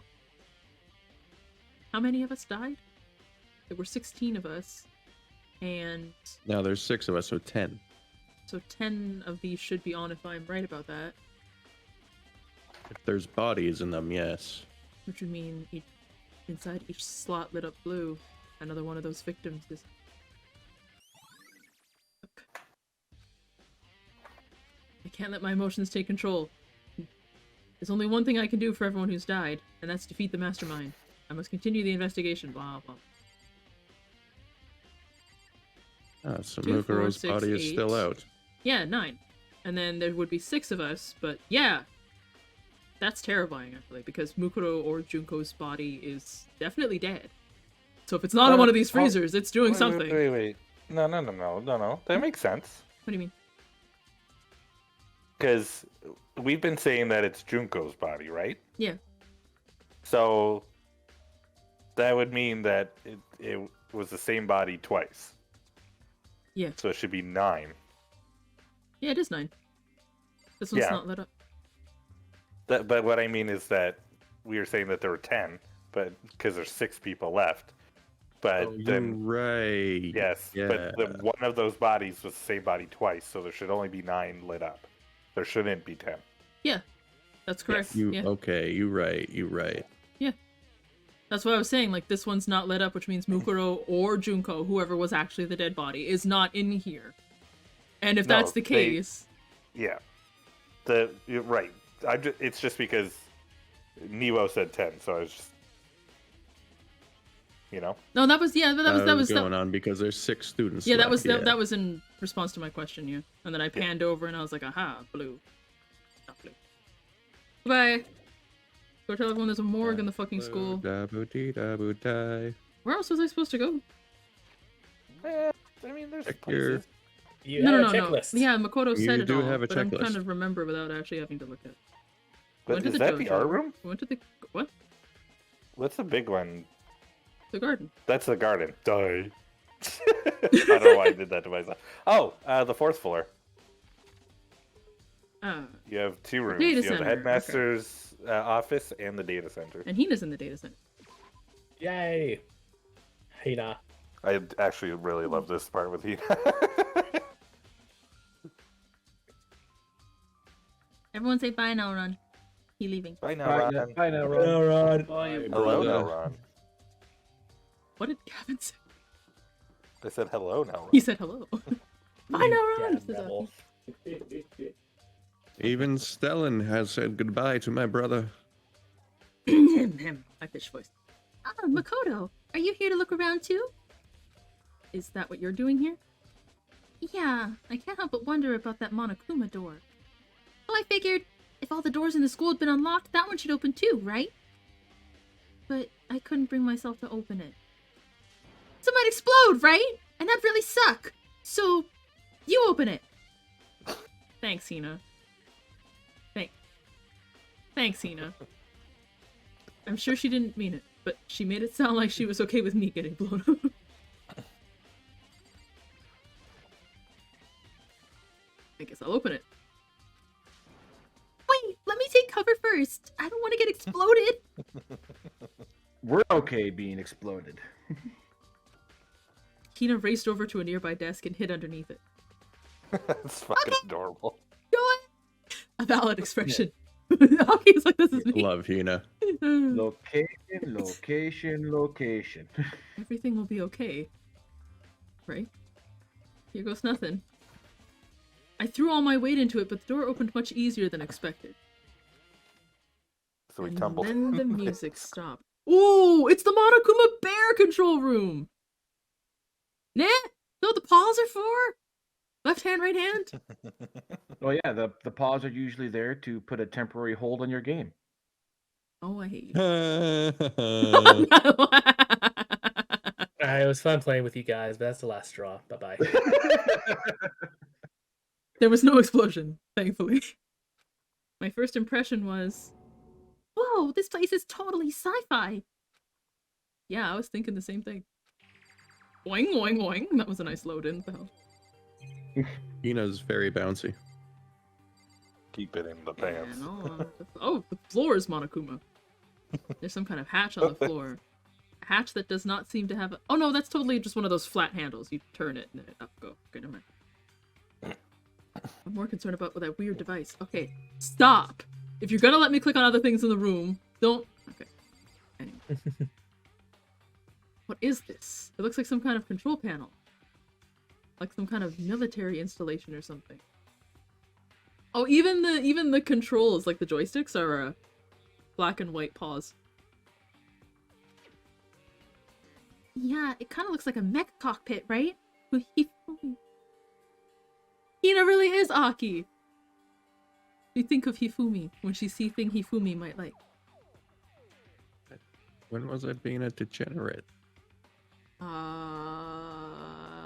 How many of us died? There were 16 of us, and Now there's 6 of us, so 10. so 10 of these should be on if I'm right about that. If there's bodies in them, yes. Which would mean inside each slot lit up blue, another one of those victims is... Look. I can't let my emotions take control. There's only one thing I can do for everyone who's died, and that's defeat the mastermind. I must continue the investigation, blah blah. Ah, so 2, 4, Mukuro's 6, body is still 8. out. Yeah, 9. And then there would be 6 of us, but yeah! That's terrifying, actually, because Mukuro or Junko's body is definitely dead. So if it's not in one of these freezers, it's doing something. Wait. No. That makes sense. What do you mean? Because we've been saying that it's Junko's body, right? Yeah. So that would mean that it was the same body twice. Yeah. So it should be 9. Yeah, it is 9. This one's Yeah. not lit up. But what I mean is that we were saying that there were 10, but because there's 6 people left, But Oh, you're then right. yes, Yeah. but one of those bodies was the same body twice, so there should only be 9 lit up. There shouldn't be 10. Yeah, that's correct. Yes. Yeah. Okay, you right. You right. That's what I was saying. Like, this one's not lit up, which means Mukuro or Junko, whoever was actually the dead body, is not in here. And if No, that's the case, Yeah, you're right. It's just because Niwo said 10, so I was just, no, that was that was going on because there's 6 students. yeah, that left, was yeah. that was in response to my question, yeah. And then I panned over and I was like, aha, blue, not blue. Goodbye. Go tell everyone there's a morgue in the fucking school. Da-boo-dee-da-boo-die. Where else was I supposed to go? I mean, there's Check your- places. You No, have no, a no, no. checklist. Yeah, Makoto You said it do all, have a but I'm trying checklist. to remember without actually having to look at it. But Went to is the that the dojo. art room? Went to the what? What's the big one? The garden. That's the garden. Die. I don't know why I did that to myself. Oh, the 4th floor. You have 2 rooms. Data You have the center, headmaster's office and the data center. And Hina's in the data center. Yay. Hina. I actually really love this part with Hina. Everyone say bye now, Ron. He leaving. Bye now, Bye now, Ron. bye now, Ron. Hello, Ron. Hello brother. now, Ron. What did Gavin say? I said hello now, Ron. He said hello. Bye now, Ron. Damn said rebel. Even Stellan has said goodbye to my brother. My fish voice. Ah, Makoto, are you here to look around too? Is that what you're doing here? Yeah, I can't help but wonder about that Monokuma door. Well, I figured if all the doors in the school had been unlocked, that one should open too, right? But I couldn't bring myself to open it. So it might explode, right? And that'd really suck. So, you open it. Thanks, Hina. Thanks, Hina. I'm sure she didn't mean it, but she made it sound like she was okay with me getting blown up. I guess I'll open it. Wait, let me take cover first. I don't want to get exploded. We're okay being exploded. Hina raced over to a nearby desk and hid underneath it. That's fucking adorable. Go on. A valid expression. Aki's like, this is me. Love Hina. Location. Everything will be okay. Right? Here goes nothing. I threw all my weight into it, but the door opened much easier than expected. So we And tumbled. then the music stopped. Ooh, it's the Monokuma bear control room! Nah, know what the paws are for? Left hand, right hand? Oh yeah, the paws are usually there to put a temporary hold on your game. Oh, I hate you. It was fun playing with you guys, but that's the last straw. Bye-bye. There was no explosion, thankfully. My first impression was, whoa, this place is totally sci-fi. Yeah, I was thinking the same thing. Boing, boing, boing. That was a nice load in. Hina's very bouncy. Keep it in the pants. Oh, the floor is Monokuma. There's some kind of hatch on the floor. A hatch that does not seem to have a... Oh no, that's totally just one of those flat handles. You turn it and then it up go. Okay, never mind. I'm more concerned about that weird device. Okay, stop! If you're gonna let me click on other things in the room, don't... Okay. Anyway. What is this? It looks like some kind of control panel. Like some kind of military installation or something. Oh, even the controls, like the joysticks, are black and white paws. Yeah, it kind of looks like a mech cockpit, right? Hina really is Aki. You think of Hifumi when she sees thing Hifumi might like. When was I being a degenerate?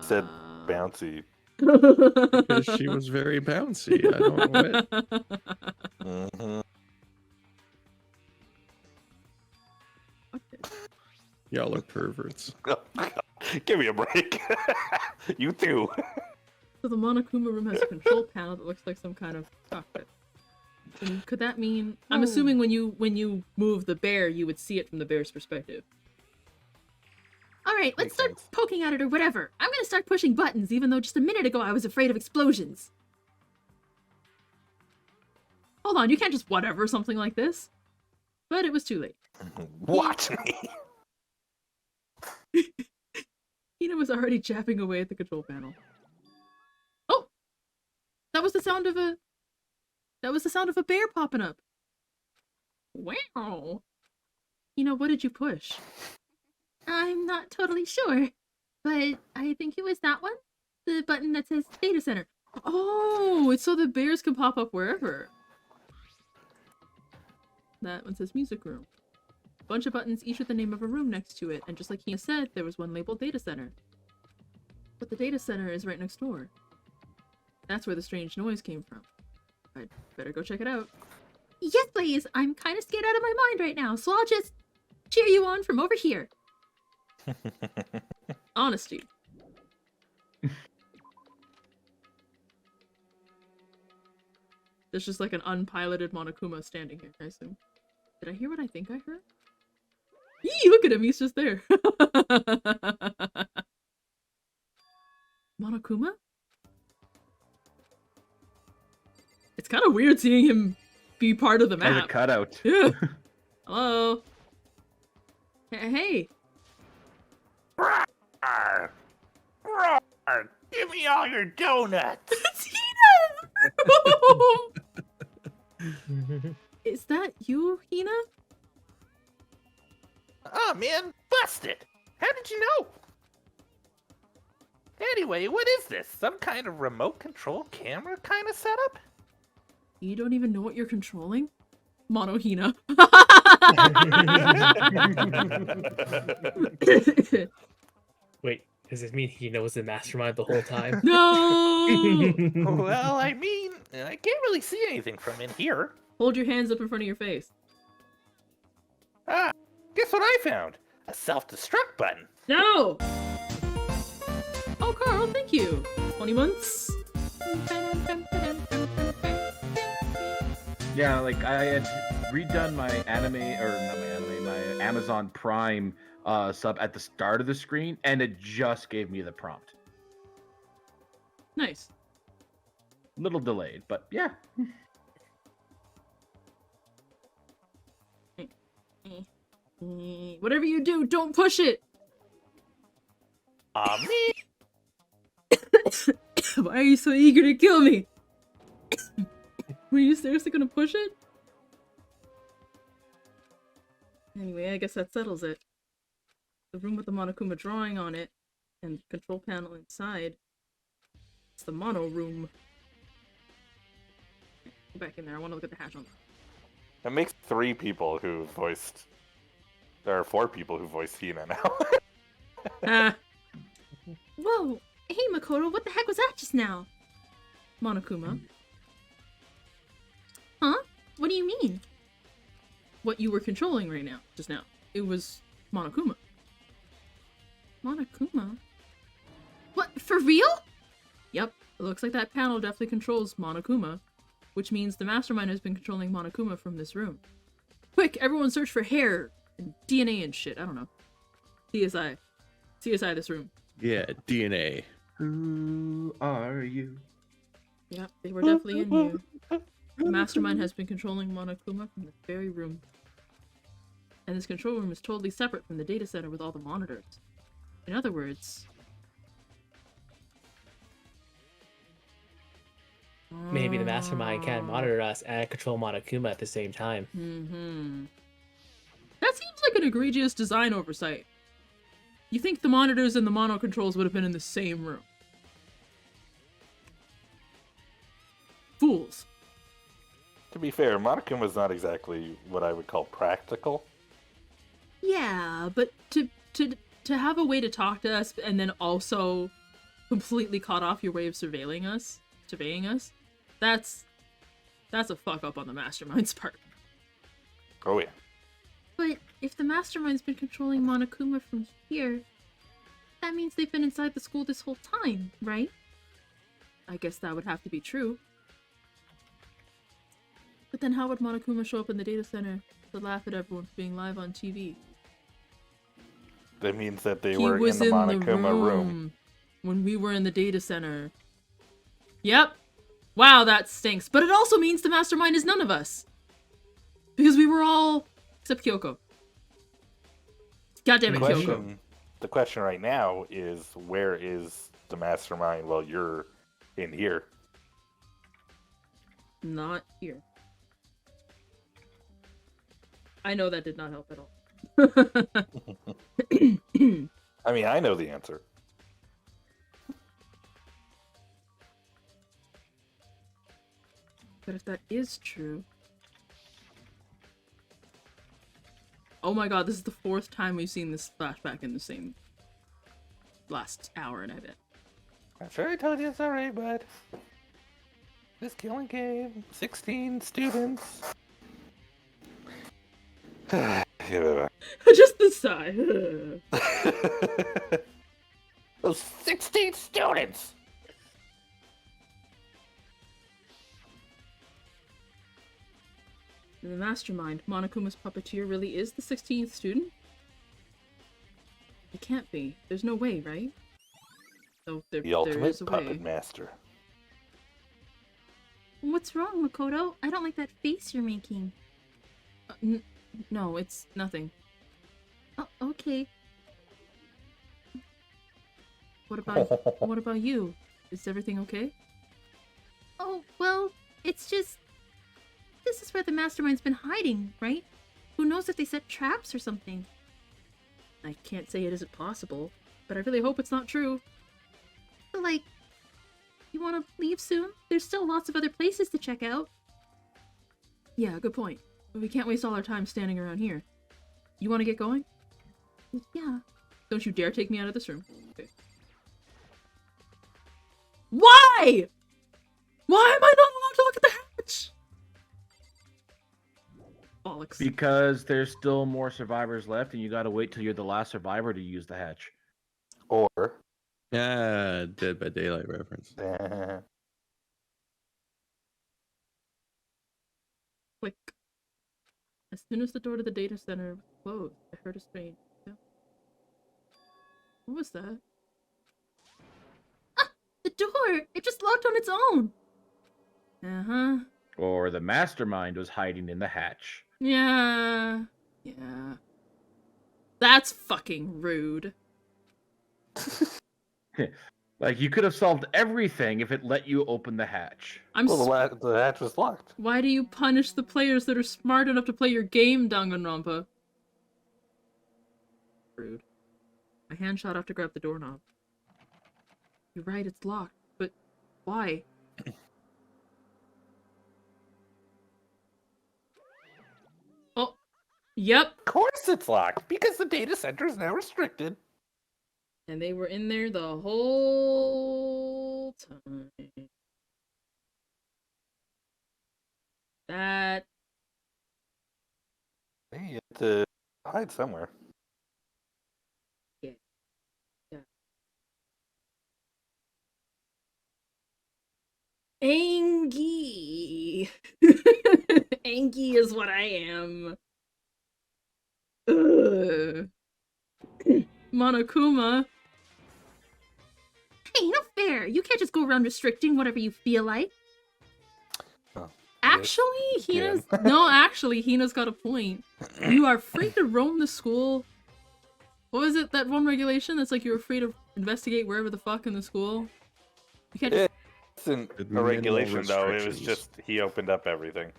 Said bouncy. Because she was very bouncy. I don't know what. Mm-hmm. Y'all are perverts. Give me a break. You too. So the Monokuma room has a control panel that looks like some kind of cockpit. And could that mean... I'm assuming when you move the bear, you would see it from the bear's perspective. Alright, let's Makes start sense. poking at it or whatever. I'm gonna start pushing buttons, even though just a minute ago I was afraid of explosions. Hold on, you can't just whatever something like this. But it was too late. Watch me. Hina was already chapping away at the control panel. Oh! That was the sound of a... That was the sound of a bear popping up. Wow. Hina, what did you push? I'm not totally sure, but I think it was that one. The button that says data center. Oh, it's so the bears can pop up wherever. That one says music room. Bunch of buttons, each with the name of a room next to it, and just like Hina said, there was one labeled data center. But the data center is right next door. That's where the strange noise came from. I'd better go check it out. Yes, please! I'm kind of scared out of my mind right now, so I'll just cheer you on from over here. Honesty. There's just like an unpiloted Monokuma standing here, I assume. Did I hear what I think I heard? Yee, look at him, he's just there. Monokuma? It's kind of weird seeing him be part of the As a map. cutout. Yeah. Hello. Hey. Roar! Roar! Give me all your donuts. It's Hina! Is that you, Hina? Oh man, busted! How did you know? Anyway, what is this? Some kind of remote control camera kind of setup? You don't even know what you're controlling? Mono Hina. Wait, does this mean he knows the mastermind the whole time? No! Well, I mean, I can't really see anything from in here. Hold your hands up in front of your face. Ah, guess what I found? A self-destruct button. No! Oh, Karel, thank you. 20 months. Yeah, like I had redone my anime, or not my anime, my Amazon Prime sub at the start of the screen, and it just gave me the prompt. Nice. Little delayed, but yeah. Whatever you do, don't push it! Me? Why are you so eager to kill me? Were you seriously gonna push it? Anyway, I guess that settles it. The room with the Monokuma drawing on it, and the control panel inside. It's the mono room. Go back in there, I want to look at the hatch on that. It makes 3 people who voiced... There are 4 people who voiced Hina now. Ah. Whoa! Hey Makoto, what the heck was that just now? Monokuma. Huh? What do you mean? What you were controlling right now, just now. It was Monokuma. Monokuma? What, for real? Yep, it looks like that panel definitely controls Monokuma, which means the mastermind has been controlling Monokuma from this room. Quick, everyone search for hair and DNA and shit, I don't know. CSI. CSI this room. Yeah, DNA. Who are you? Yep, they were definitely in here. The mastermind has been controlling Monokuma from this very room. And this control room is totally separate from the data center with all the monitors. In other words... Maybe the mastermind can monitor us and control Monokuma at the same time. Mm-hmm. That seems like an egregious design oversight. You think the monitors and the mono controls would have been in the same room. Fools. To be fair, Monokuma's not exactly what I would call practical. Yeah, but to have a way to talk to us and then also completely cut off your way of surveilling us, that's a fuck up on the mastermind's part. Oh yeah. But if the mastermind's been controlling Monokuma from here, that means they've been inside the school this whole time, right? I guess that would have to be true. But then how would Monokuma show up in the data center to laugh at everyone for being live on TV? That means that they He were in was the in the Monokuma room. when we were in the data center. Yep. Wow, that stinks. But it also means the mastermind is none of us. Because we were all... except Kyoko. God damn it, Kyoko. The question right now is, where is the mastermind while you're in here? Not here. I know that did not help at all. I mean, I know the answer. But if that is true... Oh my god, this is the 4th time we've seen this flashback in the same... last hour and a bit. I'm sure I told you it's alright, bud. This killing game, 16 students. Just the sigh. Those 16 students! The mastermind, Monokuma's puppeteer, really is the 16th student? It can't be. There's no way, right? So there is ultimate a puppet way. master. What's wrong, Makoto? I don't like that face you're making. No, it's nothing. Oh, okay. What about you? Is everything okay? Oh, well, it's just... This is where the mastermind's been hiding, right? Who knows if they set traps or something? I can't say it isn't possible, but I really hope it's not true. But, like, you want to leave soon? There's still lots of other places to check out. Yeah, good point. But we can't waste all our time standing around here. You want to get going? Yeah. Don't you dare take me out of this room. Okay. Why? Why am I not allowed to look at the hatch? Bollocks. Because there's still more survivors left, and you gotta wait till you're the last survivor to use the hatch. Or... Yeah, Dead by Daylight reference. Click. As soon as the door to the data center was closed, I heard a strange... What was that? Ah! The door! It just locked on its own! Uh-huh. Or the mastermind was hiding in the hatch. Yeah. That's fucking rude. Like, you could have solved everything if it let you open the hatch. Well, the hatch was locked. Why do you punish the players that are smart enough to play your game, Danganronpa? Rude. My hand shot off to grab the doorknob. You're right, it's locked. But why? Oh, yep. Of course it's locked, because the data center is now restricted. And they were in there the whole time. That... Hey, you have to hide somewhere. Yeah. Angie. Angie is what I am. Ugh. Monokuma. Hey, not fair! You can't just go around restricting whatever you feel like. Actually, Yes, Hina's got a point. You are free to roam the school. What was it, that one regulation that's like you were free to investigate wherever the fuck in the school? You can't just... It isn't a regulation, though. It was restrictions. just he opened up everything.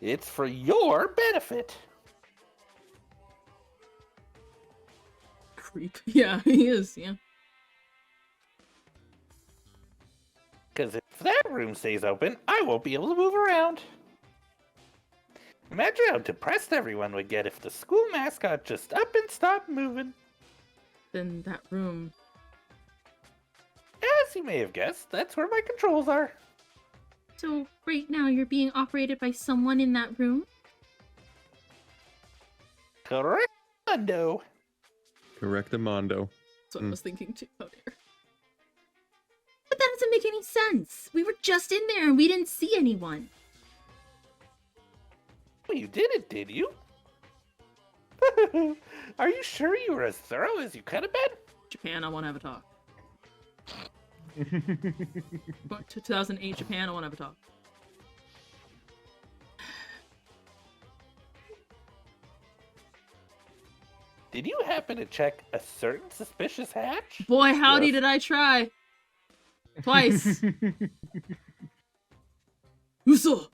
It's for your benefit. Creep. Yeah, he is, yeah. Because if that room stays open, I won't be able to move around. Imagine how depressed everyone would get if the school mascot just up and stopped moving. Then that room... As you may have guessed, that's where my controls are. So, right now you're being operated by someone in that room? Correct, Mundo. Correctamundo. That's what I was thinking too. Oh dear. But that doesn't make any sense! We were just in there and we didn't see anyone! Well, you did it, did you? Are you sure you were as thorough as you could have been? Japan, I want to have a talk. But 2008 Japan, I want to have a talk. Did you happen to check a certain suspicious hatch? Boy, howdy Yes. did I try. Twice. Uso!